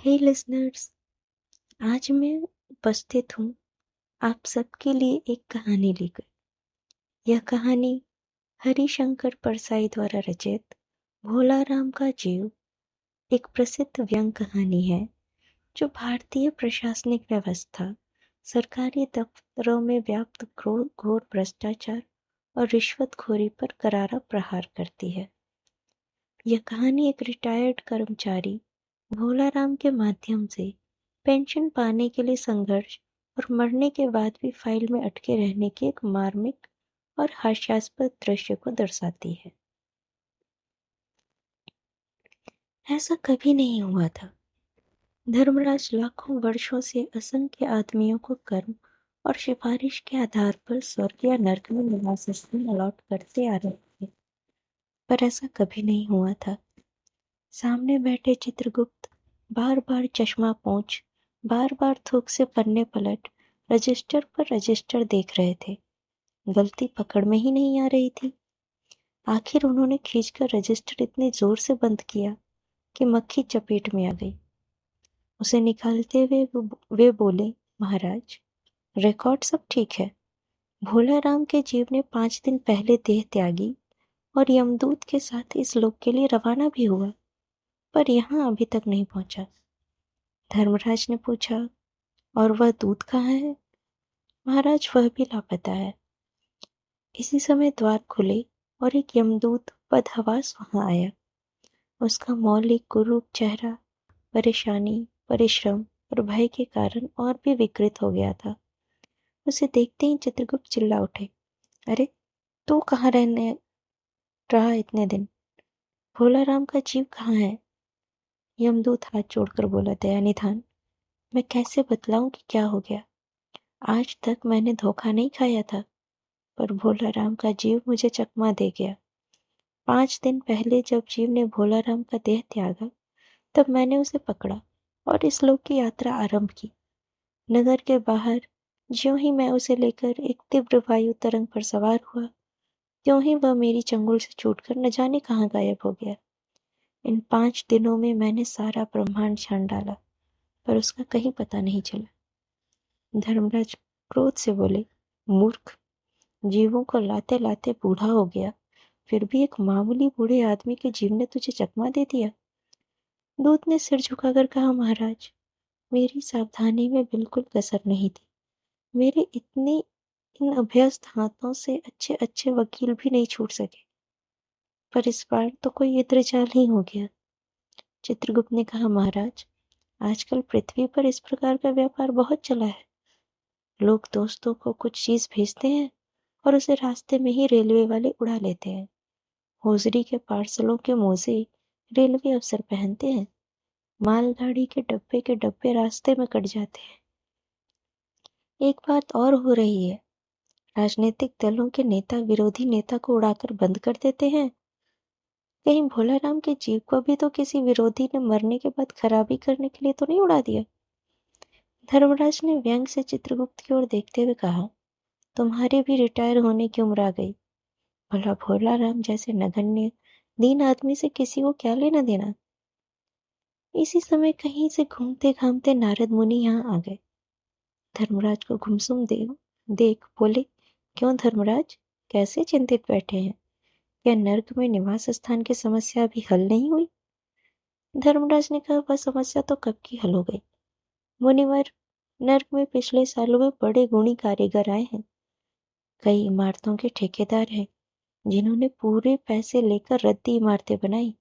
हे listeners, आज मैं उपस्थित हूँ आप सबके लिए एक कहानी लेकर। यह कहानी हरिशंकर परसाई द्वारा रचित भोला राम का जीव एक प्रसिद्ध व्यंग कहानी है जो भारतीय प्रशासनिक व्यवस्था, सरकारी दफ्तरों में व्याप्त घोर भ्रष्टाचार और रिश्वतखोरी पर करारा प्रहार करती है। यह कहानी एक रिटायर्ड कर्मचारी भोला राम के माध्यम से पेंशन पाने के लिए संघर्ष और मरने के बाद भी फाइल में अटके रहने के एक मार्मिक और हास्यास्पद दृश्य को दर्शाती है। ऐसा कभी नहीं हुआ था। धर्मराज लाखों वर्षों से असंख्य आदमियों को कर्म और सिफारिश के आधार पर स्वर्ग या नर्क में निवास स्थान अलॉट करते आ रहे थे, पर ऐसा कभी नहीं हुआ था। सामने बैठे चित्रगुप्त बार बार चश्मा पोंछ, बार बार थूक से पन्ने पलट रजिस्टर पर रजिस्टर देख रहे थे। गलती पकड़ में ही नहीं आ रही थी। आखिर उन्होंने खींचकर रजिस्टर इतने जोर से बंद किया कि मक्खी चपेट में आ गई। उसे निकालते हुए वे बोले, महाराज, रिकॉर्ड सब ठीक है। भोला राम के जीव ने 5 दिन पहले देह त्यागी और यमदूत के साथ इस लोक के लिए रवाना भी हुआ, पर यहाँ अभी तक नहीं पहुंचा। धर्मराज ने पूछा, और वह दूत कहाँ है? महाराज, वह भी लापता है। इसी समय द्वार खुले और एक यमदूत बदहवास वहां आया। उसका मौलिक कुरूप चेहरा परेशानी, परिश्रम और भय के कारण और भी विकृत हो गया था। उसे देखते ही चित्रगुप्त चिल्ला उठे, अरे, तू कहाँ रहने रहा इतने दिन? भोला राम का जीव कहाँ है? यमदूत हाथ जोड़कर बोला, दयानिधान, मैं कैसे बतलाऊं कि क्या हो गया। आज तक मैंने धोखा नहीं खाया था, पर भोला राम का जीव मुझे चकमा दे गया। 5 दिन पहले जब जीव ने भोला राम का देह त्यागा, तब मैंने उसे पकड़ा और इस लोक की यात्रा आरंभ की। नगर के बाहर ज्यों ही मैं उसे लेकर एक तीव्र वायु तरंग पर सवार हुआ, त्यों ही वह मेरी चंगुल से छूटकर न जाने कहाँ गायब हो गया। इन 5 दिनों में मैंने सारा ब्रह्मांड छान डाला, पर उसका कहीं पता नहीं चला। धर्मराज क्रोध से बोले, मूर्ख, जीवों को लाते लाते बूढ़ा हो गया, फिर भी एक मामूली बूढ़े आदमी के जीव ने तुझे चकमा दे दिया। दूत ने सिर झुकाकर कहा, महाराज, मेरी सावधानी में बिल्कुल कसर नहीं थी। मेरे इतने इन अभ्यस्त हाथों से अच्छे अच्छे वकील भी नहीं छूट सके, पर इस बार तो कोई इंद्रजाल ही हो गया। चित्रगुप्त ने कहा, महाराज, आजकल पृथ्वी पर इस प्रकार का व्यापार बहुत चला है। लोग दोस्तों को कुछ चीज भेजते हैं और उसे रास्ते में ही रेलवे वाले उड़ा लेते हैं। होजरी के पार्सलों के मोजे रेलवे अफसर पहनते हैं। मालगाड़ी के डब्बे रास्ते में कट जाते हैं। एक बात और हो रही है, राजनीतिक दलों के नेता विरोधी नेता को उड़ाकर बंद कर देते हैं। कहीं भोला राम के जीव को भी तो किसी विरोधी ने मरने के बाद खराबी करने के लिए तो नहीं उड़ा दिया? धर्मराज ने व्यंग से चित्रगुप्त की ओर देखते हुए कहा, तुम्हारे भी रिटायर होने की उम्र आ गई। भला भोला राम जैसे नगण्य दीन आदमी से किसी को क्या लेना देना। इसी समय कहीं से घूमते घामते नारद मुनि यहाँ आ गए। धर्मराज को गुमसुम देख बोले, क्यों धर्मराज, कैसे चिंतित बैठे हैं? क्या नर्क में निवास स्थान की समस्या अभी हल नहीं हुई? धर्मराज ने कहा, वह समस्या तो कब की हल हो गई। मुनिवर, नर्क में पिछले सालों में बड़े गुणी कारीगर आए हैं। कई इमारतों के ठेकेदार हैं जिन्होंने पूरे पैसे लेकर रद्दी इमारतें बनाई।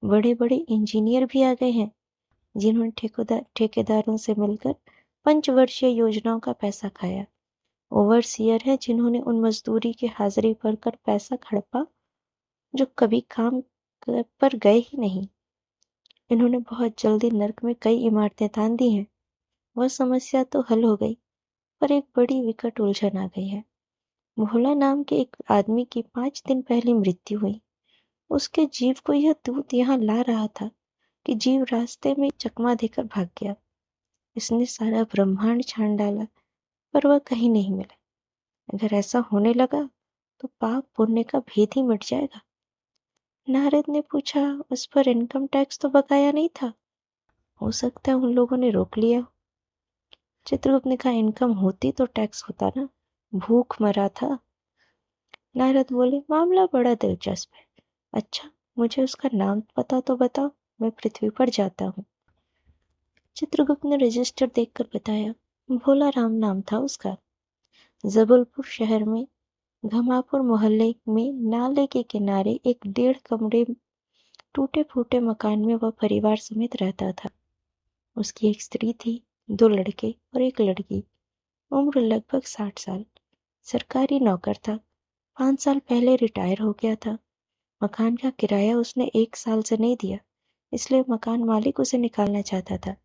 बड़े बड़े इंजीनियर भी आ गए हैं जिन्होंने ठेकेदारों से मिलकर 5 वर्षीय योजनाओं का पैसा खाया। ओवरसियर है जिन्होंने उन मजदूरी की हाजिरी भरकर पैसा हड़पा जो कभी काम पर गए ही नहीं। इन्होंने बहुत जल्दी नर्क में कई इमारतें तान दी हैं। वह समस्या तो हल हो गई, पर एक बड़ी विकट उलझन आ गई है। भोला नाम के एक आदमी की 5 दिन पहले मृत्यु हुई। उसके जीव को यह दूत यहाँ ला रहा था कि जीव रास्ते में चकमा देकर भाग गया। इसने सारा ब्रह्मांड छान डाला, पर वह कहीं नहीं मिला। अगर ऐसा होने लगा तो पाप पुण्य का भेद ही मिट जाएगा। नारद ने पूछा, उस पर इनकम टैक्स तो बकाया नहीं था? हो सकता है उन लोगों ने रोक लिया हो। चित्रगुप्त ने कहा, इनकम होती तो टैक्स होता ना, भूख मरा था। नारद बोले, मामला बड़ा दिलचस्प है। अच्छा, मुझे उसका नाम पता तो बताओ, मैं पृथ्वी पर जाता हूँ। चित्रगुप्त ने रजिस्टर देखकर बताया, भोला राम नाम था उसका। जबलपुर शहर में घमापुर मोहल्ले में नाले के किनारे एक 1.5 कमरे टूटे फूटे मकान में वह परिवार समेत रहता था। उसकी एक स्त्री थी, 2 लड़के और एक लड़की। उम्र लगभग 60 साल। सरकारी नौकर था। 5 साल पहले रिटायर हो गया था। मकान का किराया उसने 1 साल से नहीं दिया, इसलिए मकान मालिक उसे निकालना चाहता था।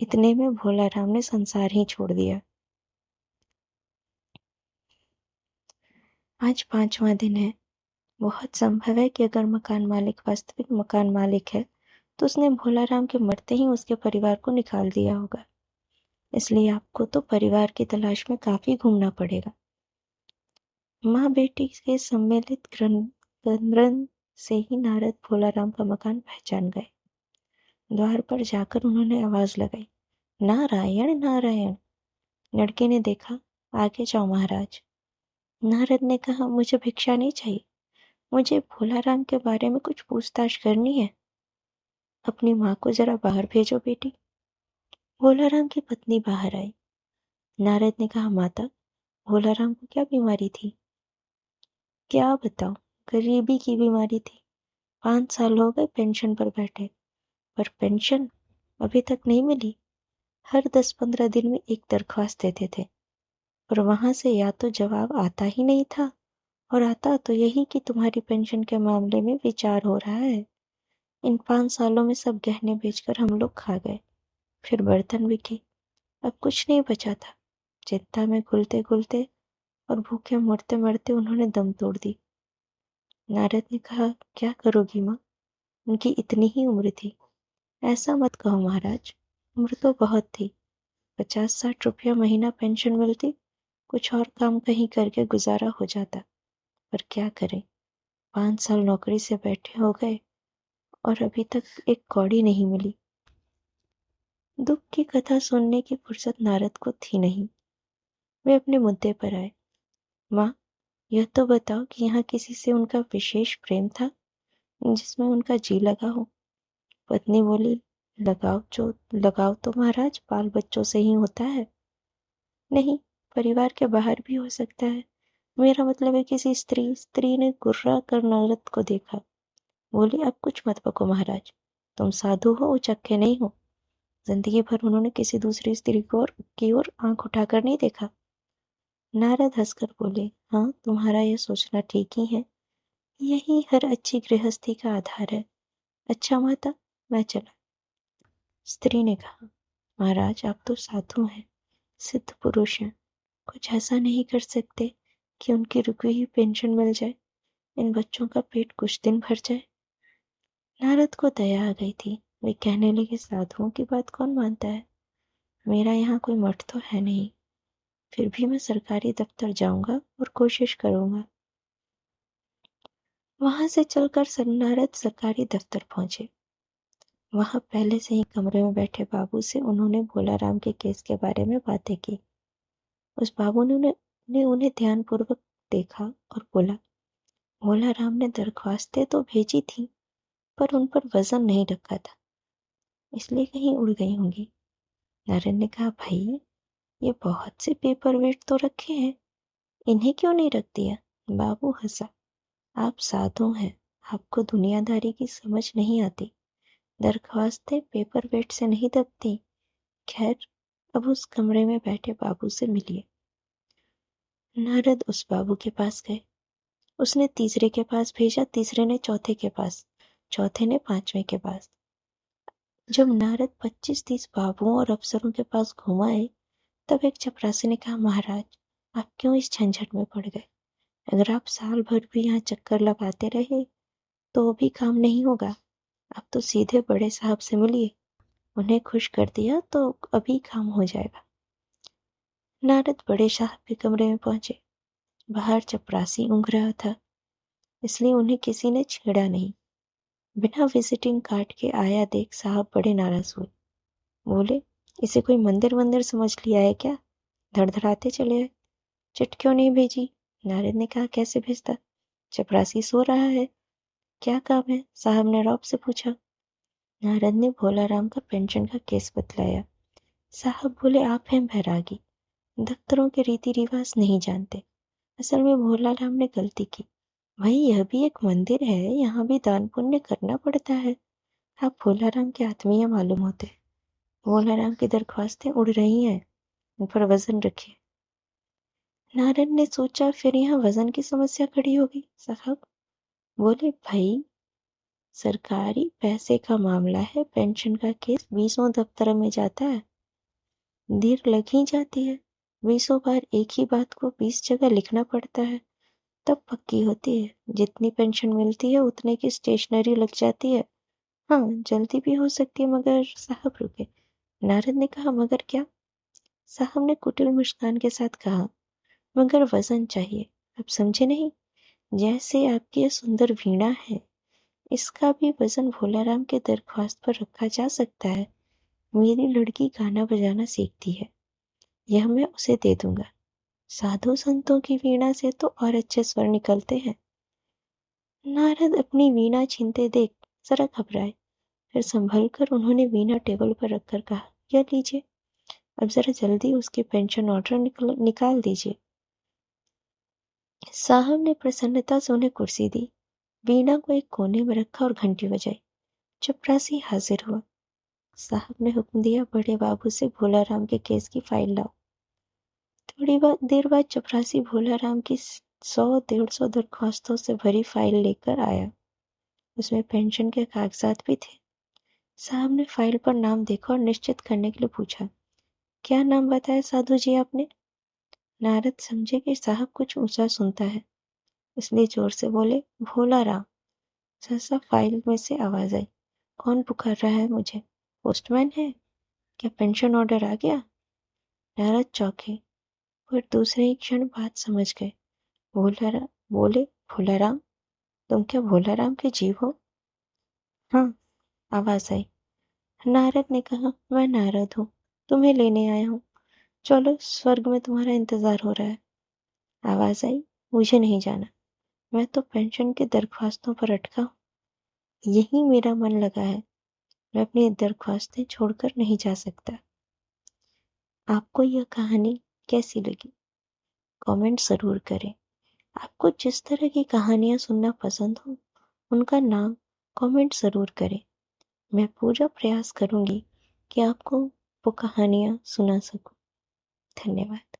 इतने में भोला राम ने संसार ही छोड़ दिया। आज 5वां दिन है। बहुत संभव है कि अगर मकान मालिक वास्तविक मकान मालिक है तो उसने भोला राम के मरते ही उसके परिवार को निकाल दिया होगा। इसलिए आपको तो परिवार की तलाश में काफी घूमना पड़ेगा। माँ बेटी के सम्मिलित क्रंदन से ही नारद भोला राम का मकान पहचान गए। द्वार पर जाकर उन्होंने आवाज लगाई, नारायण नारायण। लड़के ने देखा, आगे जाओ महाराज। नारद ने कहा, मुझे भिक्षा नहीं चाहिए, मुझे भोला राम के बारे में कुछ पूछताछ करनी है। अपनी माँ को जरा बाहर भेजो बेटी। भोला राम की पत्नी बाहर आई। नारद ने कहा, माता, भोला राम को क्या बीमारी थी? क्या बताऊं, गरीबी की बीमारी थी। 5 साल हो गए पेंशन पर बैठे, पर पेंशन अभी तक नहीं मिली। हर 10-15 दिन में एक दरख्वास्त देते थे, पर वहां से या तो जवाब आता ही नहीं था, और आता तो यही कि तुम्हारी पेंशन के मामले में विचार हो रहा है। इन 5 सालों में सब गहने बेचकर हम लोग खा गए, फिर बर्तन बिके, अब कुछ नहीं बचा था। चिंता में घुलते घुलते और भूखे मरते मरते उन्होंने दम तोड़ दी। नारद ने कहा, क्या करोगी माँ? उनकी इतनी ही उम्र थी। ऐसा मत कहो महाराज, उम्र तो बहुत थी। 50-60 रुपया महीना पेंशन मिलती, कुछ और काम कहीं करके गुजारा हो जाता, पर क्या करें, 5 साल नौकरी से बैठे हो गए और अभी तक एक कौड़ी नहीं मिली। दुख की कथा सुनने की फुर्सत नारद को थी नहीं। वे अपने मुद्दे पर आए। माँ, यह तो बताओ कि यहाँ किसी से उनका विशेष प्रेम था जिसमें उनका जी लगा हो? पत्नी बोली, लगाव तो महाराज बाल बच्चों से ही होता है। नहीं, परिवार के बाहर भी हो सकता है। मेरा मतलब है किसी स्त्री ने गुर्रा कर नारद को देखा। बोली, अब कुछ मत बको महाराज, तुम साधु हो, उचक्के नहीं हो। जिंदगी भर उन्होंने किसी दूसरी स्त्री की ओर आंख उठाकर नहीं देखा। नारद हंसकर बोले, हाँ, तुम्हारा यह सोचना ठीक ही है। यही हर अच्छी गृहस्थी का आधार है। अच्छा माता, मैं चला। स्त्री ने कहा, महाराज, आप तो साधु हैं, सिद्ध पुरुष हैं, कुछ ऐसा नहीं कर सकते कि उनकी रुकी हुई पेंशन मिल जाए, इन बच्चों का पेट कुछ दिन भर जाए। नारद को दया आ गई थी। वे कहने लगे, साधुओं की बात कौन मानता है? मेरा यहाँ कोई मठ तो है नहीं, फिर भी मैं सरकारी दफ्तर जाऊंगा और कोशिश करूंगा। वहां से चलकर नारद सरकारी दफ्तर पहुंचे। वहां पहले से ही कमरे में बैठे बाबू से उन्होंने भोला राम के केस के बारे में बातें की। उस बाबू ने उन्हें ध्यानपूर्वक देखा और बोला, भोला राम ने दरख्वास्तें तो भेजी थी, पर उन पर वजन नहीं रखा था, इसलिए कहीं उड़ गई होंगी। नारायण ने कहा, भाई, ये बहुत से पेपर वेट तो रखे हैं, इन्हें क्यों नहीं रख दिया? बाबू हंसा, आप साधु हैं, आपको दुनियादारी की समझ नहीं आती। दरख्वास्तें पेपर वेट से नहीं दबती। खैर, अब उस कमरे में बैठे बाबू से मिलिए। नारद उस बाबू के पास गए। उसने तीसरे के पास भेजा, तीसरे ने चौथे के पास, चौथे ने 5वें के पास। जब नारद 25-30 बाबुओं और अफसरों के पास घुमाए, तब एक चपरासी ने कहा, महाराज, आप क्यों इस झंझट में पड़ गए? अगर आप साल भर भी यहाँ चक्कर लगाते रहे तो भी काम नहीं होगा। आप तो सीधे बड़े साहब से मिलिए, उन्हें खुश कर दिया तो अभी काम हो जाएगा। नारद बड़े साहब के कमरे में पहुंचे। बाहर चपरासी ऊँघ रहा था, इसलिए उन्हें किसी ने छेड़ा नहीं। बिना विजिटिंग कार्ड के आया देख साहब बड़े नाराज हुए। बोले, इसे कोई मंदिर वंदिर समझ लिया है क्या? धड़धड़ाते चले आए। चिट क्यों नहीं भेजी? नारद ने कहा, कैसे भेजता? चपरासी सो रहा है। क्या काम है? साहब ने रौब से पूछा। नारद ने भोलाराम का पेंशन का केस बतलाया। साहब बोले, आप हैं बैरागी, दफ्तरों के रीति रिवाज नहीं जानते। असल में भोलाराम ने गलती की। भाई यह भी एक मंदिर है, यहाँ भी दान पुण्य करना पड़ता है। आप भोलाराम के आत्मीय मालूम होते। भोलाराम की दरख्वास्तें उड़ रही हैं, उन पर वजन रखिए। नारद ने सोचा, फिर यहाँ वजन की समस्या खड़ी होगी। साहब बोले, भाई सरकारी पैसे का मामला है, पेंशन का केस 20 दफ्तर में जाता है, देर लग ही जाती है। 20 बार एक ही बात को 20 जगह लिखना पड़ता है, तब पक्की होती है। जितनी पेंशन मिलती है उतने की स्टेशनरी लग जाती है। हाँ, जल्दी भी हो सकती है, मगर साहब रुके। नारद ने कहा, मगर क्या? साहब ने कुटिल मुस्कान के साथ कहा, मगर वजन चाहिए। अब समझे नहीं? जैसे आपकी यह सुंदर वीणा है, इसका भी वजन भोलाराम के दरख्वास्त पर रखा जा सकता है। मेरी लड़की गाना बजाना सीखती है, यह मैं उसे दे दूंगा। साधु संतों की वीणा से तो और अच्छे स्वर निकलते हैं। नारद अपनी वीणा छीनते देख जरा घबराए, फिर संभल कर उन्होंने वीणा टेबल पर रखकर कहा, यह लीजिए, अब जरा जल्दी उसके पेंशन ऑर्डर निकाल दीजिए। साहब ने प्रसन्नता से उन्हें कुर्सी दी, वीणा को एक कोने में रखा और घंटी बजाई। चपरासी हाजिर हुआ। साहब ने हुक्म दिया, बड़े बाबू से भोलाराम के केस की फाइल लाओ। थोड़ी देर बाद चपरासी भोलाराम की 100-150 दरख्वास्तों से भरी फाइल लेकर आया। उसमें पेंशन के कागजात भी थे। साहब ने फाइल पर नाम देखा और निश्चित करने के लिए पूछा, क्या नाम बताया साधु जी आपने? नारद समझे कि साहब कुछ ऊंचा सुनता है, इसलिए जोर से बोले, भोलाराम। सहसा फाइल में से आवाज आई, कौन पुकार रहा है मुझे? पोस्टमैन है क्या? पेंशन ऑर्डर आ गया? नारद चौंके, पर दूसरे ही क्षण बात समझ गए। भोलाराम बोले, भोलाराम, तुम क्या भोलाराम के जीव हो? हाँ, आवाज आई। नारद ने कहा, मैं नारद हूँ, तुम्हें लेने आया हूँ। चलो, स्वर्ग में तुम्हारा इंतजार हो रहा है। आवाज आई, मुझे नहीं जाना, मैं तो पेंशन की दरख्वास्तों पर अटका हूँ। यही मेरा मन लगा है, मैं अपनी दरख्वास्तें छोड़कर नहीं जा सकता। आपको यह कहानी कैसी लगी? कमेंट जरूर करें। आपको जिस तरह की कहानियाँ सुनना पसंद हो, उनका नाम कमेंट जरूर करें। मैं पूरा प्रयास करूंगी कि आपको वो कहानियाँ सुना सकूं। धन्यवाद।